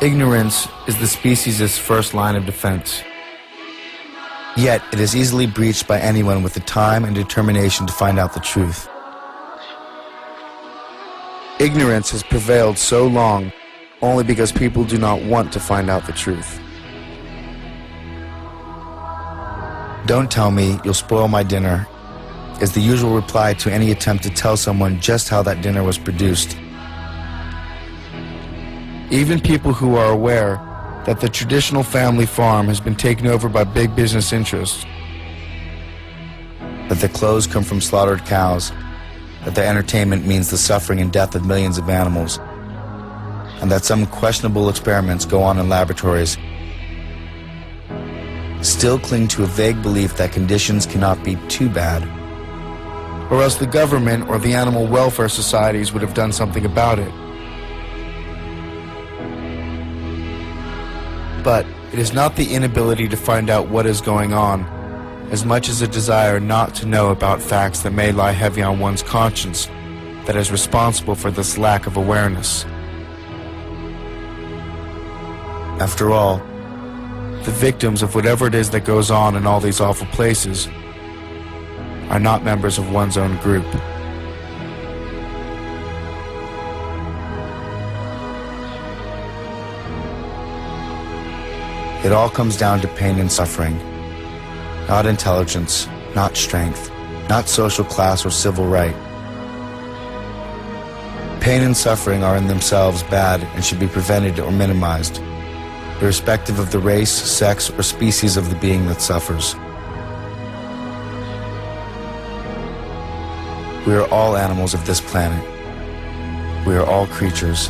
Ignorance is the species' first line of defense. Yet it is easily breached by anyone with the time and determination to find out the truth. Ignorance has prevailed so long only because people do not want to find out the truth. "Don't tell me, you'll spoil my dinner," is the usual reply to any attempt to tell someone just how that dinner was produced. Even people who are aware that the traditional family farm has been taken over by big business interests, that the clothes come from slaughtered cows, that their entertainment means the suffering and death of millions of animals, and that some questionable experiments go on in laboratories, still cling to a vague belief that conditions cannot be too bad, or else the government or the animal welfare societies would have done something about it. But it is not the inability to find out what is going on, as much as a desire not to know about facts that may lie heavy on one's conscience, that is responsible for this lack of awareness. After all, the victims of whatever it is that goes on in all these awful places are not members of one's own group. It all comes down to pain and suffering, not intelligence, not strength, not social class or civil right. Pain and suffering are in themselves bad and should be prevented or minimized, irrespective of the race, sex, or species of the being that suffers. We are all animals of this planet. We are all creatures.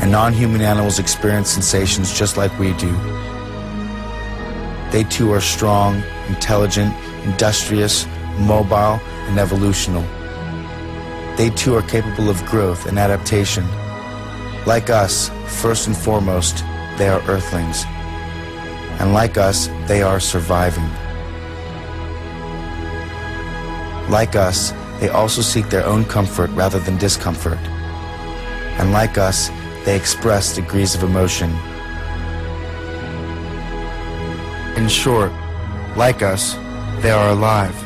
And non-human animals experience sensations just like we do. They too are strong, intelligent, industrious, mobile, and evolutional. They too are capable of growth and adaptation. Like us, first and foremost, they are Earthlings. And like us, they are surviving. Like us, they also seek their own comfort rather than discomfort. And like us, they express degrees of emotion. In short, like us, they are alive.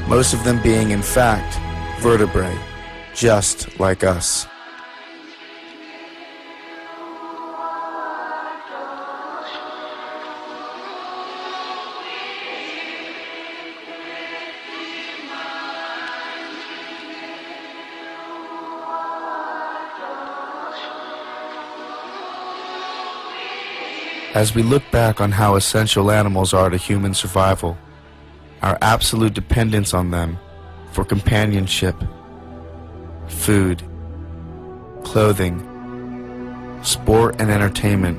Most of them being, in fact, vertebrae, just like us. As we look back on how essential animals are to human survival, our absolute dependence on them for companionship, food, clothing, sport and entertainment,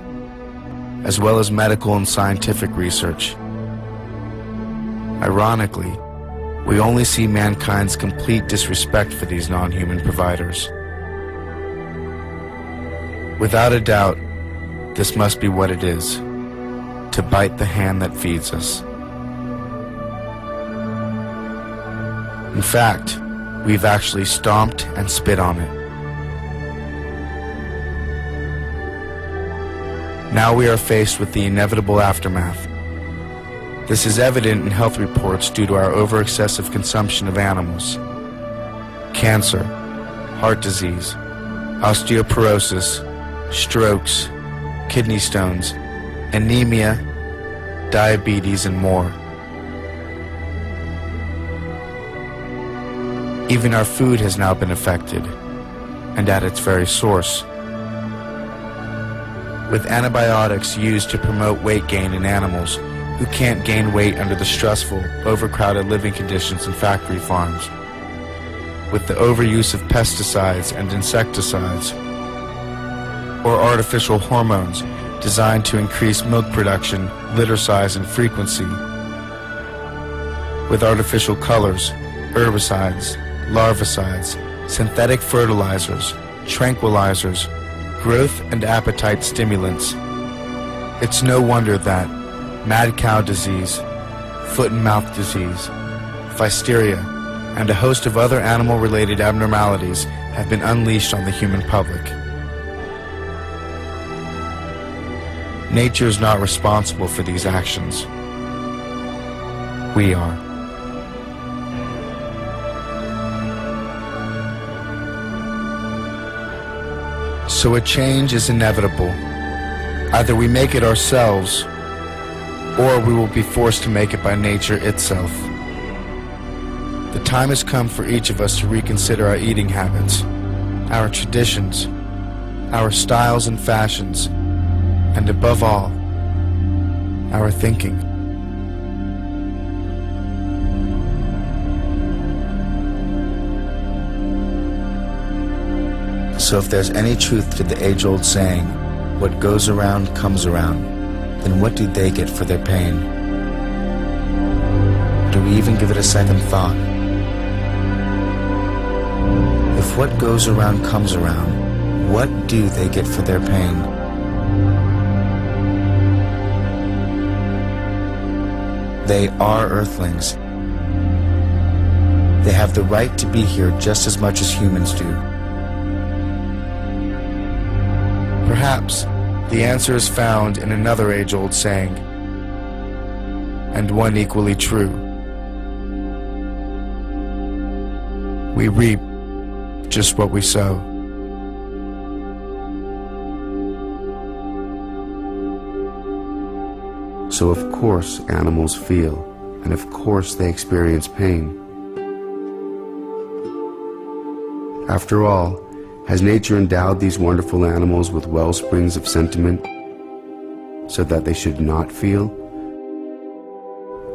as well as medical and scientific research. Ironically, we only see mankind's complete disrespect for these non-human providers. Without a doubt, this must be what it is, to bite the hand that feeds us. In fact, we've actually stomped and spit on it. Now we are faced with the inevitable aftermath. This is evident in health reports due to our over-excessive consumption of animals. Cancer, heart disease, osteoporosis, strokes, kidney stones, anemia, diabetes, and more. Even our food has now been affected, and at its very source. With antibiotics used to promote weight gain in animals who can't gain weight under the stressful, overcrowded living conditions in factory farms. With the overuse of pesticides and insecticides, or artificial hormones designed to increase milk production, litter size, and frequency. With artificial colors, herbicides, larvicides, synthetic fertilizers, tranquilizers, growth and appetite stimulants. It's no wonder that mad cow disease, foot and mouth disease, physteria, and a host of other animal-related abnormalities have been unleashed on the human public. Nature is not responsible for these actions. We are. So a change is inevitable. Either we make it ourselves, or we will be forced to make it by nature itself. The time has come for each of us to reconsider our eating habits, our traditions, our styles and fashions, and above all, our thinking. So if there's any truth to the age-old saying, what goes around comes around, then what do they get for their pain? Do we even give it a second thought? If what goes around comes around, what do they get for their pain? They are Earthlings. They have the right to be here just as much as humans do. Perhaps the answer is found in another age-old saying, and one equally true. We reap just what we sow. So of course animals feel, and of course they experience pain. After all, has nature endowed these wonderful animals with well springs of sentiment so that they should not feel?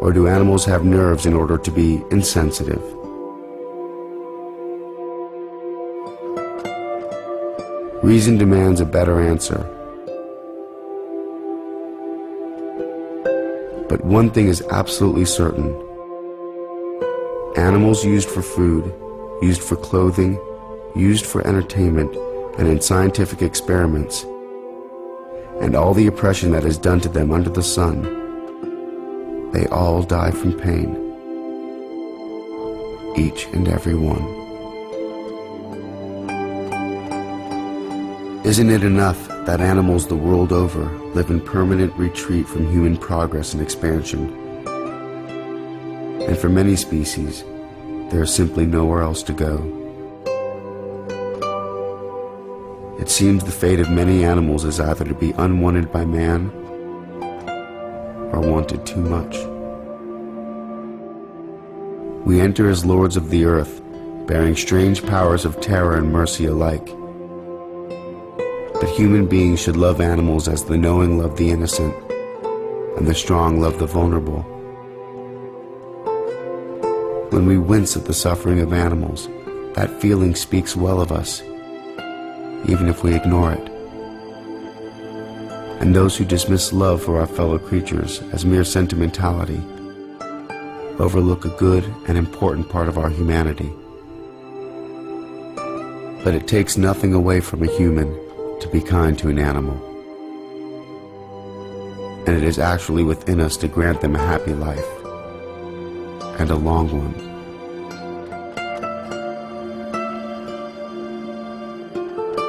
Or do animals have nerves in order to be insensitive? Reason demands a better answer. But one thing is absolutely certain. Animals used for food, used for clothing, used for entertainment, and in scientific experiments, and all the oppression that is done to them under the sun, they all die from pain. Each and every one. Isn't it enough that animals the world over live in permanent retreat from human progress and expansion? And for many species, there is simply nowhere else to go. It seems the fate of many animals is either to be unwanted by man or wanted too much. We enter as lords of the earth, bearing strange powers of terror and mercy alike. But human beings should love animals as the knowing love the innocent, and the strong love the vulnerable. When we wince at the suffering of animals, that feeling speaks well of us, even if we ignore it. And those who dismiss love for our fellow creatures as mere sentimentality overlook a good and important part of our humanity. But it takes nothing away from a human to be kind to an animal. And it is actually within us to grant them a happy life, and a long one.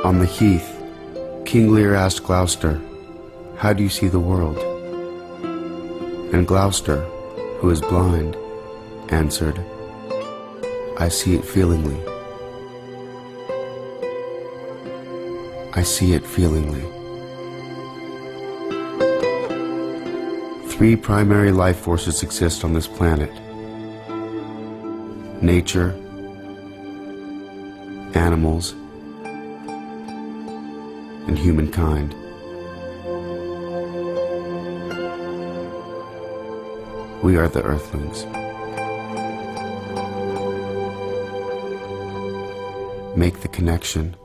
On the heath, King Lear asked Gloucester, "How do you see the world?" And Gloucester, who is blind, answered, "I see it feelingly. I see it feelingly." Three primary life forces exist on this planet: nature, animals, and humankind. We are the Earthlings. Make the connection.